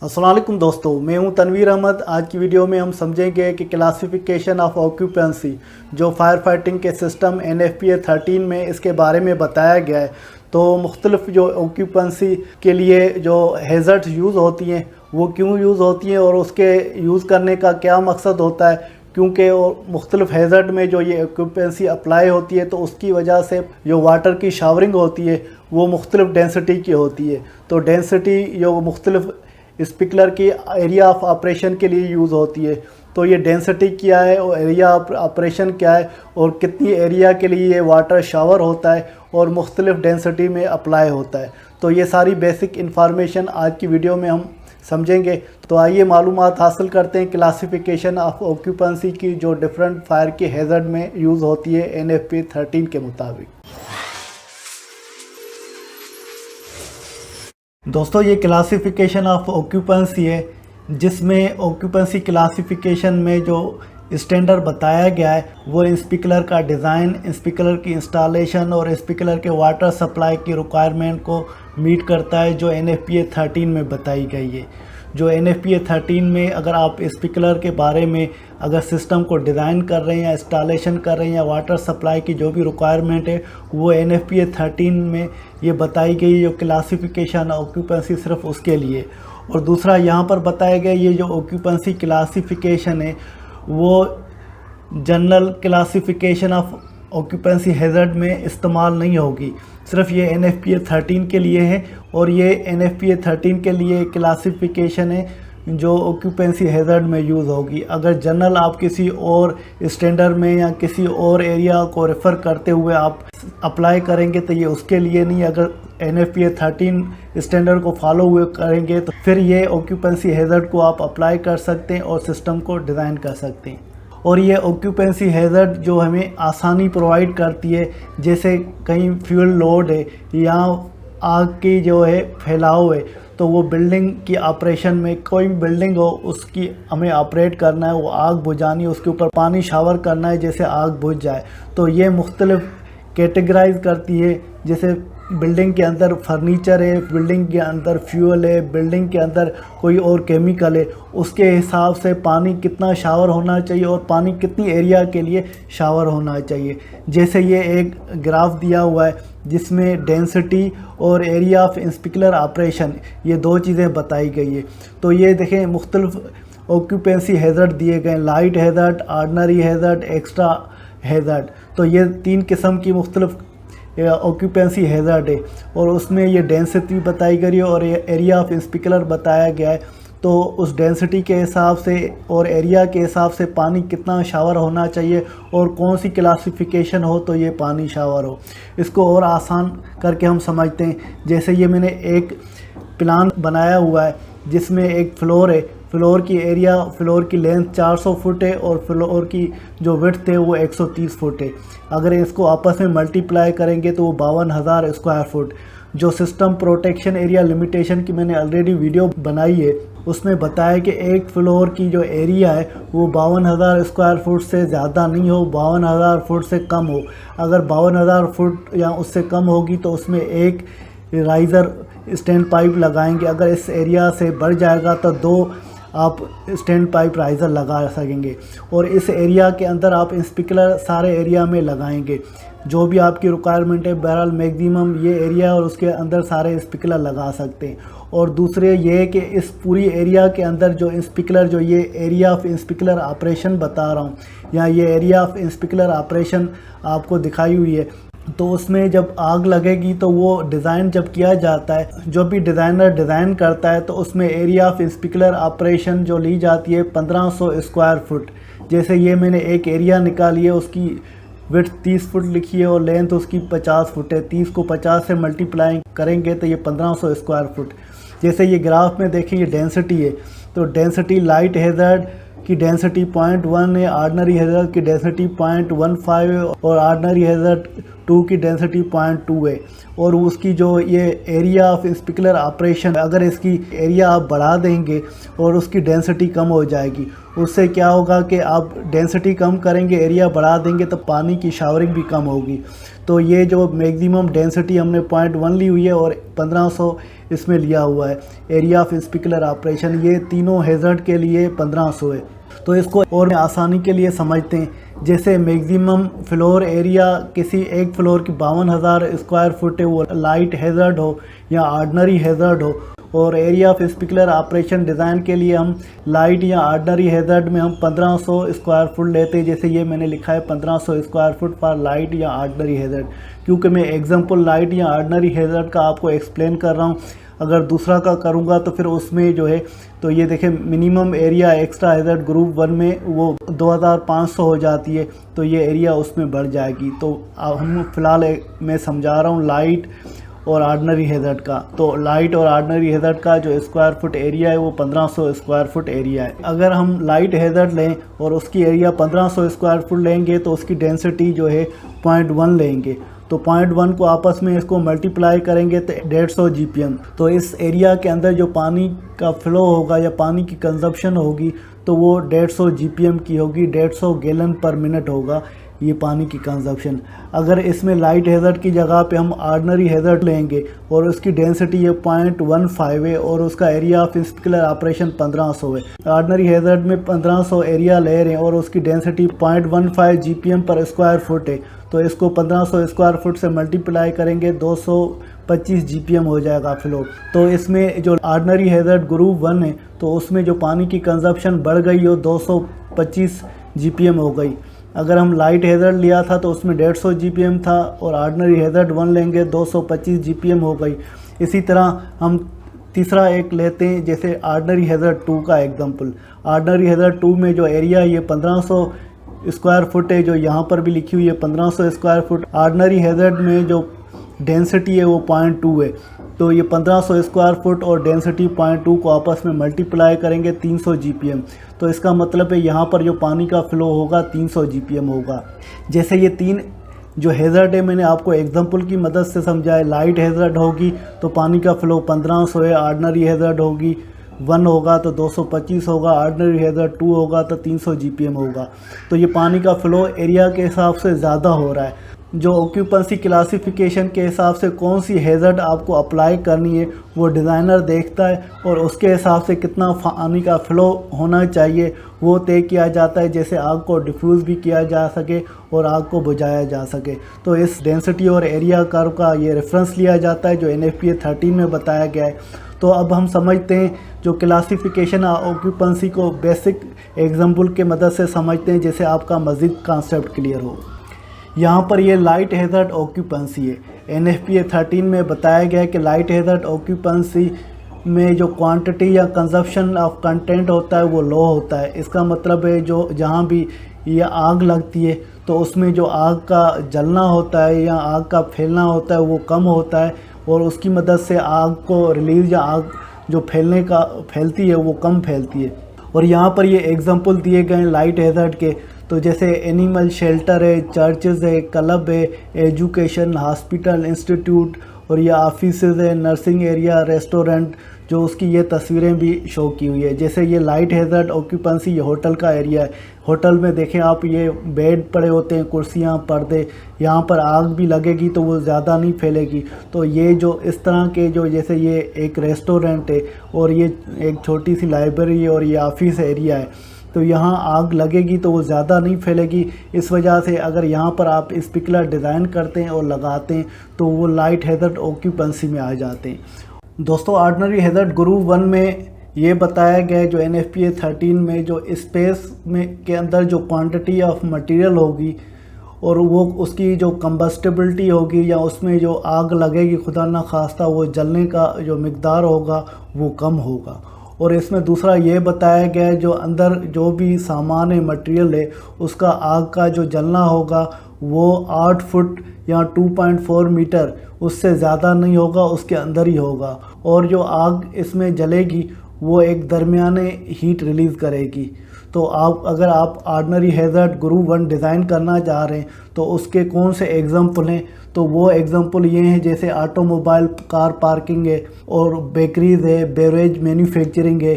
अस्सलाम वालेकुम दोस्तों, मैं हूं तनवीर अहमद। आज की वीडियो में हम समझेंगे कि क्लासिफिकेशन ऑफ ऑक्यूपेंसी जो फायर फाइटिंग के सिस्टम NFPA 13 में इसके बारे में बताया गया है। तो मुख्तलिफ जो ऑक्यूपेंसी के लिए जो हैज़र्ड्स यूज़ होती हैं वो क्यों यूज़ होती हैं और उसके यूज़ करने का क्या मकसद होता है, क्योंकि मुख्तलिफ हैज़र्ड में जो ये ऑक्यूपेंसी अप्लाई होती है तो उसकी वजह से जो वाटर की शावरिंग होती है वो मुख्तलिफ डेंसिटी की होती है। तो डेंसिटी जो मुख्तलिफ स्प्रिंकलर की एरिया ऑफ ऑपरेशन के लिए यूज़ होती है। तो ये डेंसिटी क्या है और एरिया ऑफ ऑपरेशन क्या है और कितनी एरिया के लिए ये वाटर शावर होता है और मुख्तलिफ डेंसिटी में अप्लाई होता है। तो ये सारी बेसिक इंफॉर्मेशन आज की वीडियो में हम समझेंगे। तो आइए मालूमात हासिल करते हैं क्लासिफिकेशन ऑफ ऑक्यूपेंसी की जो डिफरेंट फायर के हैज़र्ड में यूज़ होती है NFPA 13 के मुताबिक। दोस्तों, ये क्लासिफिकेशन ऑफ ऑक्यूपेंसी है जिसमें ऑक्यूपेंसी क्लासिफिकेशन में जो स्टैंडर्ड बताया गया है वो स्प्रिंकलर का डिज़ाइन, स्प्रिंकलर की इंस्टॉलेशन और स्प्रिंकलर के वाटर सप्लाई की रिक्वायरमेंट को मीट करता है जो NFPA 13 में बताई गई है। जो NFPA 13 में अगर आप स्प्रिंकलर के बारे में अगर सिस्टम को डिज़ाइन कर रहे हैं या इंस्टॉलेशन कर रहे हैं या वाटर सप्लाई की जो भी रिक्वायरमेंट है वो NFPA 13 में ये बताई गई जो क्लासिफिकेशन ऑक्यूपेंसी सिर्फ उसके लिए। और दूसरा यहाँ पर बताया गया ये जो ऑक्यूपेंसी क्लासिफिकेशन है वो general classification of occupancy hazard में इस्तेमाल नहीं होगी, सिर्फ ये NFPA 13 के लिए है। और ये NFPA 13 के लिए क्लासिफिकेशन है जो ऑक्यूपेंसी हैज़र्ड में यूज़ होगी। अगर जनरल आप किसी और स्टैंडर्ड में या किसी और एरिया को रेफ़र करते हुए आप अप्लाई करेंगे तो ये उसके लिए नहीं। अगर NFPA 13 स्टैंडर्ड को फॉलो हुए करेंगे तो फिर ये ऑक्यूपेंसी हैज़र्ड को आप अप्लाई कर सकते हैं और सिस्टम को डिज़ाइन कर सकते हैं। और ये ऑक्यूपेंसी हैज़र्ड जो हमें आसानी प्रोवाइड करती है, जैसे कहीं फ्यूल लोड है या आग की जो है फैलाव है तो वो बिल्डिंग की ऑपरेशन में कोई भी बिल्डिंग हो उसकी हमें ऑपरेट करना है, वो आग बुझानी है, उसके ऊपर पानी शावर करना है जैसे आग बुझ जाए। तो ये मुख्तलिफ कैटेगराइज करती है, जैसे बिल्डिंग के अंदर फर्नीचर है, बिल्डिंग के अंदर फ्यूल है, बिल्डिंग के अंदर कोई और केमिकल है, उसके हिसाब से पानी कितना शावर होना चाहिए और पानी कितनी एरिया के लिए शावर होना चाहिए। जैसे ये एक ग्राफ दिया हुआ है जिसमें डेंसिटी और एरिया ऑफ स्प्रिंकलर ऑपरेशन ये दो चीज़ें बताई गई है। तो ये देखें मुख्तलिफ ऑक्यूपेंसी हैज़र्ड दिए गए, light hazard, ordinary hazard, extra hazard. तो ये 3 किस्म की मुख्तलिफ ऑक्यूपेंसी हैज़र्ड है और उसमें ये डेंसिटी बताई गई है और एरिया ऑफ स्प्रिंकलर बताया गया है। तो उस डेंसिटी के हिसाब से और एरिया के हिसाब से पानी कितना शावर होना चाहिए और कौन सी क्लासिफिकेशन हो तो ये पानी शावर हो। इसको और आसान करके हम समझते हैं, जैसे ये मैंने एक प्लान बनाया हुआ है जिसमें एक फ्लोर है, फ्लोर की एरिया, फ्लोर की लेंथ 400 फुट है और फ्लोर की जो विड्थ है वो 130 फुट है। अगर इसको आपस में मल्टीप्लाई करेंगे तो वो 52,000 स्क्वायर फुट। जो सिस्टम प्रोटेक्शन एरिया लिमिटेशन की मैंने ऑलरेडी वीडियो बनाई है उसमें बताया कि एक फ्लोर की जो एरिया है वो 52,000 स्क्वायर फुट से ज़्यादा नहीं हो, 52,000 फुट से कम हो। अगर 52,000 फुट या उससे कम होगी तो उसमें एक राइज़र स्टैंड पाइप लगाएंगे। अगर इस एरिया से बढ़ जाएगा तो 2 आप स्टैंड पाइप राइज़र लगा सकेंगे और इस एरिया के अंदर आप स्प्रिंकलर सारे एरिया में लगाएंगे जो भी आपकी रिक्वायरमेंट है। बहरहाल मैक्सिमम ये एरिया और उसके अंदर सारे स्प्रिंकलर लगा सकते हैं। और दूसरे ये कि इस पूरी एरिया के अंदर जो स्प्रिंकलर जो ये एरिया ऑफ स्प्रिंकलर ऑपरेशन बता रहा हूँ या ये एरिया ऑफ स्प्रिंकलर ऑपरेशन आपको दिखाई हुई है, तो उसमें जब आग लगेगी तो वो डिज़ाइन जब किया जाता है, जो भी डिज़ाइनर डिज़ाइन करता है तो उसमें एरिया ऑफ स्प्रिंकलर ऑपरेशन जो ली जाती है 1500 स्क्वायर फुट। जैसे ये मैंने एक एरिया निकाली है, उसकी विड्थ 30 फुट लिखी है और लेंथ उसकी 50 फुट है। 30 को 50 से मल्टीप्लाई करेंगे तो ये 1500 स्क्वायर फुट। जैसे ये ग्राफ में देखें ये डेंसिटी है, तो डेंसिटी लाइट हैज़र्ड की डेंसिटी 0.1 है, ऑर्डिनरी हैज़र्ड की डेंसिटी 0.15 है और ऑर्डिनरी हैज़र्ड 2 की डेंसिटी 0.2 है। और उसकी जो ये एरिया ऑफ स्प्रिंकलर ऑपरेशन, अगर इसकी एरिया आप बढ़ा देंगे और उसकी डेंसिटी कम हो जाएगी, उससे क्या होगा कि आप डेंसिटी कम करेंगे, एरिया बढ़ा देंगे तो पानी की शावरिंग भी कम होगी। तो ये जो मैक्सिमम डेंसिटी हमने 0.1 ली हुई है और 1500 इसमें लिया हुआ है एरिया ऑफ स्प्रिंकलर ऑपरेशन, ये तीनों हैज़र्ड के लिए 1500 है। तो इसको और आसानी के लिए समझते हैं, जैसे मैक्सिमम फ्लोर एरिया किसी एक फ्लोर की 52,000 स्क्वायर फुट है, वो लाइट हैज़र्ड हो या ऑर्डिनरी हैज़र्ड हो, और area of sprinkler operation design के लिए हम लाइट या ऑर्डिनरी हैज़र्ड में हम 1500 स्क्वायर फुट लेते हैं। जैसे ये मैंने लिखा है 1500 स्क्वायर फुट फॉर लाइट या ऑर्डिनरी हैज़र्ड, क्योंकि मैं एग्जांपल लाइट या ऑर्डिनरी हैज़र्ड का आपको एक्सप्लेन कर रहा हूँ। अगर दूसरा का करूँगा तो फिर उसमें जो है, तो ये देखें minimum area extra hazard group 1 में वो 2500 हो जाती है, तो ये एरिया उसमें बढ़ जाएगी। तो अब हम फ़िलहाल मैं समझा रहा हूँ लाइट और ऑर्डिनरी हैज़र्ड का। तो लाइट और ऑर्डिनरी हैज़र्ड का जो स्क्वायर फुट एरिया है वो 1500 स्क्वायर फुट एरिया है। अगर हम लाइट हैज़र्ड लें और उसकी एरिया 1500 स्क्वायर फुट लेंगे तो उसकी डेंसिटी जो है 0.1 लेंगे, तो 0.1 को आपस में इसको मल्टीप्लाई करेंगे तो 150 GPM। तो इस एरिया के अंदर जो पानी का फ़्लो होगा या पानी की कंजप्शन होगी तो वो 150 GPM की होगी, 150 गैलन पर मिनट होगा ये पानी की कंजप्शन। अगर इसमें लाइट हैज़र्ड की जगह पे हम ऑर्डिनरी हैज़र्ड लेंगे और उसकी डेंसिटी ये 0.15 है और उसका एरिया ऑफ स्प्रिंकलर ऑपरेशन 1500 है। ऑर्डिनरी हैज़र्ड में 1500 एरिया ले रहे हैं और उसकी डेंसिटी 0.15 GPM पर स्क्वायर फुट है, तो इसको 1500 स्क्वायर फुट से मल्टीप्लाई करेंगे 225 GPM हो जाएगा फ्लो। तो इसमें जो ऑर्डिनरी हैज़र्ड ग्रुप 1 है तो उसमें जो पानी की कंजप्शन बढ़ गई हो 225 GPM हो गई। अगर हम लाइट हैज़र्ड लिया था तो उसमें 150 GPM था और ऑर्डिनरी हैज़र्ड 1 लेंगे 225 GPM हो गई। इसी तरह हम तीसरा एक लेते हैं, जैसे ऑर्डिनरी हैज़र्ड 2 का एग्जांपल। ऑर्डिनरी हैज़र्ड 2 में जो एरिया ये 1500 स्क्वायर फुट है, जो यहाँ पर भी लिखी हुई है 1500 स्क्वायर फुट। ऑर्डिनरी हैज़र्ड में जो डेंसिटी है वो 0.2 है, तो ये 1500 स्क्वायर फुट और डेंसिटी 0.2 को आपस में मल्टीप्लाई करेंगे 300 GPM। तो इसका मतलब है यहाँ पर जो पानी का फ़्लो होगा 300 GPM होगा। जैसे ये तीन जो हैज़र्ड है मैंने आपको एग्जांपल की मदद से समझाया। लाइट हैज़र्ड होगी तो पानी का फ़्लो 1500 है, ऑर्डिनरी हैज़र्ड होगी 1 होगा तो 225 होगा, ऑर्डिनरी हैज़र्ड 2 होगा तो 300 GPM होगा। तो ये पानी का फ़्लो एरिया के हिसाब से ज़्यादा हो रहा है। जो ऑक्यूपेंसी क्लासिफिकेशन के हिसाब से कौन सी हैज़र्ड आपको अप्लाई करनी है वो डिज़ाइनर देखता है और उसके हिसाब से कितना पानी का फ़्लो होना चाहिए वो तय किया जाता है, जैसे आग को डिफ्यूज़ भी किया जा सके और आग को बुझाया जा सके। तो इस डेंसिटी और एरिया कर्व का ये रेफरेंस लिया जाता है जो NFPA 13 में बताया गया है। तो अब हम समझते हैं जो क्लासिफिकेशन ऑक्यूपेंसी को बेसिक एग्जाम्पल के मदद से समझते हैं, जैसे आपका मज़ीद कॉन्सेप्ट क्लियर हो। यहाँ पर ये लाइट हैज़र्ड ऑक्यूपेंसी है। NFPA 13 में बताया गया है कि लाइट हैज़र्ड ऑक्यूपेंसी में जो क्वांटिटी या कंजप्शन ऑफ कंटेंट होता है वो लो होता है। इसका मतलब है जो जहाँ भी ये आग लगती है तो उसमें जो आग का जलना होता है या आग का फैलना होता है वो कम होता है और उसकी मदद से आग को रिलीज़ या आग जो फैलती है वो कम फैलती है। और यहाँ पर ये एग्जांपल दिए गए हैं लाइट हैज़र्ड के, तो जैसे एनिमल शेल्टर है, चर्चेज़ है, क्लब है, एजुकेशन, हॉस्पिटल, इंस्टीट्यूट और ये ऑफिसेज है, नर्सिंग एरिया, रेस्टोरेंट, जो उसकी ये तस्वीरें भी शो की हुई है। जैसे ये लाइट हैज़र्ड ऑक्यूपेंसी ये होटल का एरिया है। होटल में देखें आप ये बेड पड़े होते हैं, कुर्सियाँ, पर्दे, यहाँ पर आग भी लगेगी तो वो ज़्यादा नहीं फैलेगी। तो ये जो इस तरह के जो जैसे ये एक रेस्टोरेंट है और ये एक छोटी सी लाइब्रेरी है और ये ऑफिस एरिया है, तो यहाँ आग लगेगी तो वो ज़्यादा नहीं फैलेगी। इस वजह से अगर यहाँ पर आप स्प्रिंकलर डिज़ाइन करते हैं और लगाते हैं तो वो लाइट हैज़र्ड ऑक्यूपेंसी में आ जाते हैं। दोस्तों ऑर्डिनरी हैज़र्ड ग्रुप 1 में ये बताया गया है जो NFPA 13 में जो स्पेस में के अंदर जो क्वांटिटी ऑफ मटेरियल होगी और वो उसकी जो कंबस्टिबिलिटी होगी या उसमें जो आग लगेगी खुदा ना खास्ता वो जलने का जो मिकदार होगा वो कम होगा। और इसमें दूसरा ये बताया गया है जो अंदर जो भी सामान है, मटेरियल है, उसका आग का जो जलना होगा वो 8 फुट या 2.4 मीटर उससे ज़्यादा नहीं होगा, उसके अंदर ही होगा। और जो आग इसमें जलेगी वो एक दरमियाने हीट रिलीज़ करेगी। तो अगर आप ऑर्डिनरी हैज़र्ड ग्रुप 1 डिज़ाइन करना चाह रहे हैं तो उसके कौन से एग्जाम्पल हैं, तो वो एग्जांपल ये हैं जैसे ऑटोमोबाइल कार पार्किंग है, और बेकरीज है, बेवरेज मैन्युफैक्चरिंग है,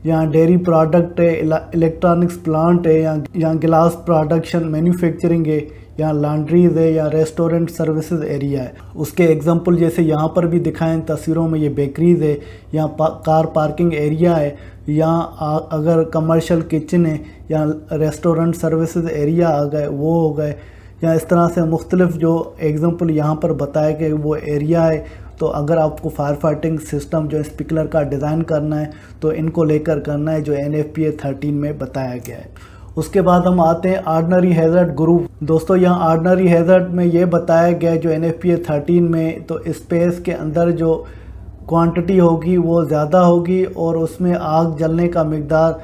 यहाँ डेयरी प्रोडक्ट है, इलेक्ट्रॉनिक्स प्लांट है, यहाँ ग्लास प्रोडक्शन मैन्युफैक्चरिंग है, यहाँ लॉन्ड्रीज है, या रेस्टोरेंट सर्विसेज एरिया है। उसके एग्जांपल जैसे यहाँ पर भी दिखाएं तस्वीरों में, ये बेकरीज है, यहाँ कार पार्किंग एरिया है, यहाँ अगर कमर्शियल किचन है, यहाँ रेस्टोरेंट सर्विसेज एरिया आ गए, वो हो गए। या इस तरह से मुख्तलिफ जो एग्जांपल यहाँ पर बताए गए वो एरिया है। तो अगर आपको फायर फाइटिंग सिस्टम जो स्प्रिंकलर का डिज़ाइन करना है तो इनको लेकर करना है जो NFPA 13 में बताया गया है। उसके बाद हम आते हैं ऑर्डिनरी हैज़र्ड ग्रुप। दोस्तों यहाँ ऑर्डिनरी हैज़र्ड में ये बताया गया है जो NFPA 13 में, तो स्पेस के अंदर जो क्वांटिटी होगी वो ज़्यादा होगी और उसमें आग जलने का मिकदार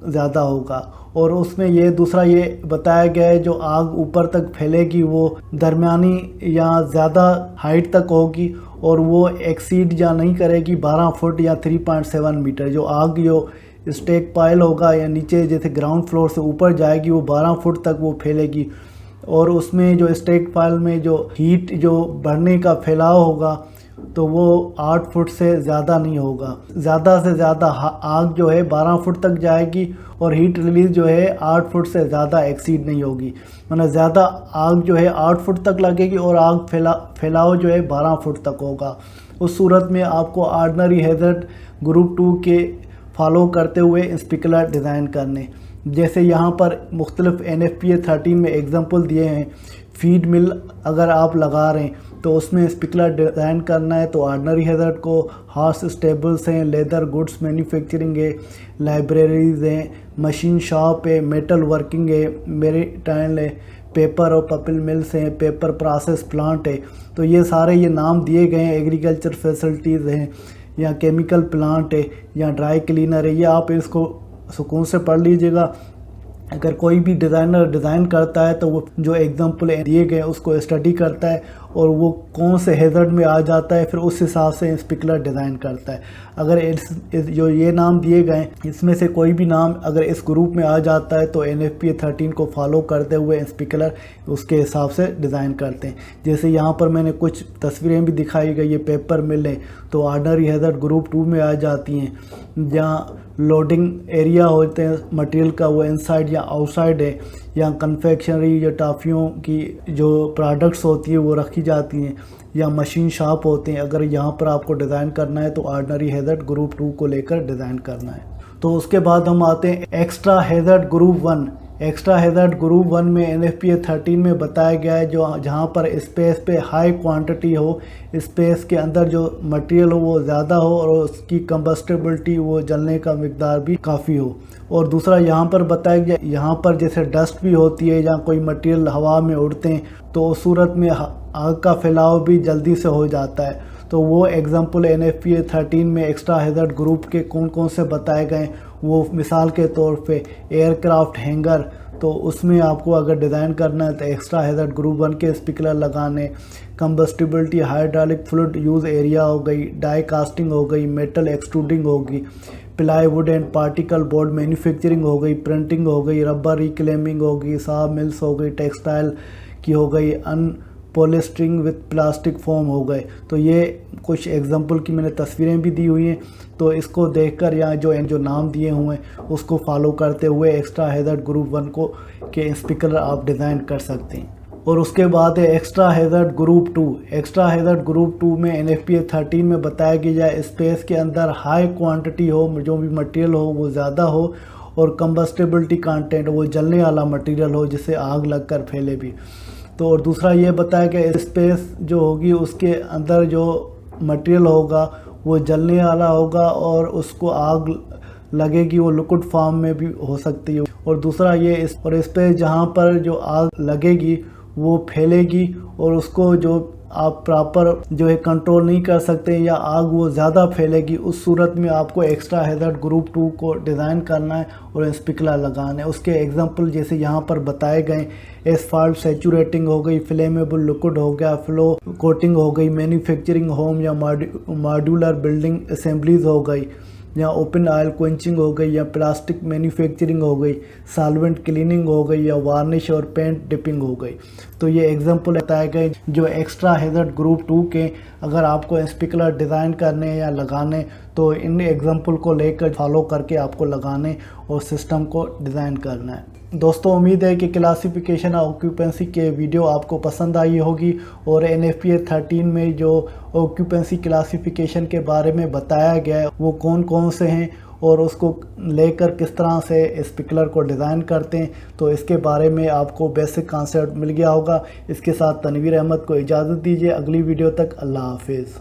ज़्यादा होगा। और उसमें ये दूसरा ये बताया गया है जो आग ऊपर तक फैलेगी वो दरमियानी या ज़्यादा हाइट तक होगी और वो एक्सीड या नहीं करेगी 12 फुट या 3.7 मीटर। जो आग जो स्टेक पाइल होगा या नीचे जैसे ग्राउंड फ्लोर से ऊपर जाएगी वो 12 फुट तक वो फैलेगी, और उसमें जो स्टेक पाइल में जो हीट जो बढ़ने का फैलाव होगा तो वो 8 फुट से ज़्यादा नहीं होगा। ज़्यादा से ज़्यादा आग जो है 12 फुट तक जाएगी और हीट रिलीज़ जो है 8 फुट से ज़्यादा एक्सीड नहीं होगी। मतलब ज़्यादा आग जो है 8 फुट तक लगेगी और आग फैलाव जो है 12 फुट तक होगा। उस सूरत में आपको ऑर्डिनरी हैज़र्ड ग्रुप 2 के फॉलो करते हुए स्प्रिंकलर डिज़ाइन करने। जैसे यहाँ पर मुख्तलिफ NFPA 13 में एग्जांपल दिए हैं। फीड मिल अगर आप लगा रहे हैं तो उसमें स्प्रिंकलर डिज़ाइन करना है तो ऑर्डिनरी हैज़र्ड को। हॉर्स स्टेबल्स हैं, लेदर गुड्स मैन्युफैक्चरिंग है, लाइब्रेरीज हैं, मशीन शॉप है, मेटल वर्किंग है, मेरीटाइल है, पेपर और पपिल मिल्स हैं, पेपर प्रोसेस प्लांट है। तो ये सारे ये नाम दिए गए हैं। एग्रीकल्चर फैसिलिटीज़ हैं, या केमिकल प्लांट है, या ड्राई क्लीनर है। ये आप इसको सुकून से पढ़ लीजिएगा। अगर कोई भी डिज़ाइनर डिज़ाइन करता है तो वो जो एग्जांपल दिए गए उसको स्टडी करता है और वो कौन से हैज़र्ड में आ जाता है फिर उस हिसाब से स्प्रिंकलर डिज़ाइन करता है। अगर जो ये नाम दिए गए इसमें से कोई भी नाम अगर इस ग्रुप में आ जाता है तो NFPA 13 को फॉलो करते हुए स्प्रिंकलर उसके हिसाब से डिज़ाइन करते हैं। जैसे यहाँ पर मैंने कुछ तस्वीरें भी दिखाई गई है। पेपर मिल है तो ऑर्डिनरी हैज़र्ड ग्रुप 2 में आ जाती हैं। जहाँ लोडिंग एरिया होते हैं मटेरियल का वो इनसाइड या आउटसाइड है, या कन्फेक्शनरी या टॉफ़ियों की जो प्रोडक्ट्स होती है वो रखी जाती हैं, या मशीन शॉप होते हैं। अगर यहाँ पर आपको डिज़ाइन करना है तो ऑर्डिनरी हैज़र्ड ग्रुप 2 को लेकर डिज़ाइन करना है। तो उसके बाद हम आते हैं extra hazard group 1। Extra hazard group 1 में NFPA 13 में बताया गया है जो जहाँ पर स्पेस पे हाई क्वांटिटी हो, स्पेस के अंदर जो मटेरियल हो वो ज़्यादा हो और उसकी कंबस्टिबिलिटी वो जलने का मिकदार भी काफ़ी हो। और दूसरा यहाँ पर बताया गया यहाँ पर जैसे डस्ट भी होती है या कोई मटेरियल हवा में उड़ते हैं तो उस सूरत में आग का फैलाव भी जल्दी से हो जाता है। तो वो एग्जांपल NFPA 13 में एक्स्ट्रा हैज़र्ड ग्रुप के कौन कौन से बताए गए वो मिसाल के तौर पे एयरक्राफ्ट हैंगर, तो उसमें आपको अगर डिज़ाइन करना है तो एक्स्ट्रा हैज़र्ड ग्रुप 1 के स्प्रिंकलर लगाने। कंबस्टिबिलिटी हाइड्रोलिक फ्लूइड यूज़ एरिया हो गई, डाई कास्टिंग हो गई, मेटल एक्सट्रूडिंग होगी, plywood and particle board manufacturing हो गई, प्रिंटिंग हो गई, रबर रिक्लेमिंग होगी, साब मिल्स हो गई, टेक्सटाइल की हो गई, पॉलिस्टरिंग विथ प्लास्टिक फोम हो गए। तो ये कुछ एग्जांपल की मैंने तस्वीरें भी दी हुई हैं। तो इसको देखकर या जो नाम दिए हुए हैं उसको फॉलो करते हुए एक्स्ट्रा हैज़र्ड ग्रुप 1 को के स्प्रिंकलर आप डिज़ाइन कर सकते हैं। और उसके बाद है extra hazard group 2। Extra hazard group 2 में NFPA 13 में बताया गया है स्पेस के अंदर हाई क्वांटिटी हो, जो भी मटेरियल हो वो ज़्यादा हो और कंबस्टिबिलिटी कंटेंट वो जलने वाला मटेरियल हो जिससे आग लगकर फैले भी। तो और दूसरा ये बताया कि स्पेस जो होगी उसके अंदर जो मटेरियल होगा वो जलने वाला होगा और उसको आग लगेगी वो लिक्विड फॉर्म में भी हो सकती है। और दूसरा ये इस पे जहाँ पर जो आग लगेगी वो फैलेगी और उसको जो आप प्रॉपर जो है कंट्रोल नहीं कर सकते या आग वो ज़्यादा फैलेगी, उस सूरत में आपको एक्स्ट्रा हैज़र्ड ग्रुप 2 को डिज़ाइन करना है और स्प्रिंकलर लगाना है। उसके एग्जांपल जैसे यहाँ पर बताए गए एसफाल्ट सेचुरेटिंग हो गई, फ्लेमेबल लिक्विड हो गया, फ्लो कोटिंग हो गई, मैन्युफैक्चरिंग होम या मॉड्यूलर बिल्डिंग असेंबलीज हो गई। या ओपन ऑयल क्वेंचिंग हो गई, या प्लास्टिक मैन्युफैक्चरिंग हो गई, सॉल्वेंट क्लीनिंग हो गई, या वार्निश और पेंट डिपिंग हो गई। तो ये एग्जांपल बताए गए जो एक्स्ट्रा हैज़र्ड ग्रुप 2 के अगर आपको स्प्रिंकलर डिज़ाइन करने या लगाने तो इन एग्जांपल को लेकर फॉलो करके आपको लगाने और सिस्टम को डिज़ाइन करना है। दोस्तों उम्मीद है कि क्लासिफिकेशन ऑफ ऑक्यूपेंसी के वीडियो आपको पसंद आई होगी और NFPA 13 में जो ऑक्यूपेंसी क्लासिफिकेशन के बारे में बताया गया है वो कौन कौन से हैं और उसको लेकर किस तरह से स्प्रिंकलर को डिज़ाइन करते हैं, तो इसके बारे में आपको बेसिक कॉन्सेप्ट मिल गया होगा। इसके साथ तनवीर अहमद को इजाज़त दीजिए, अगली वीडियो तक अल्लाह हाफिज़।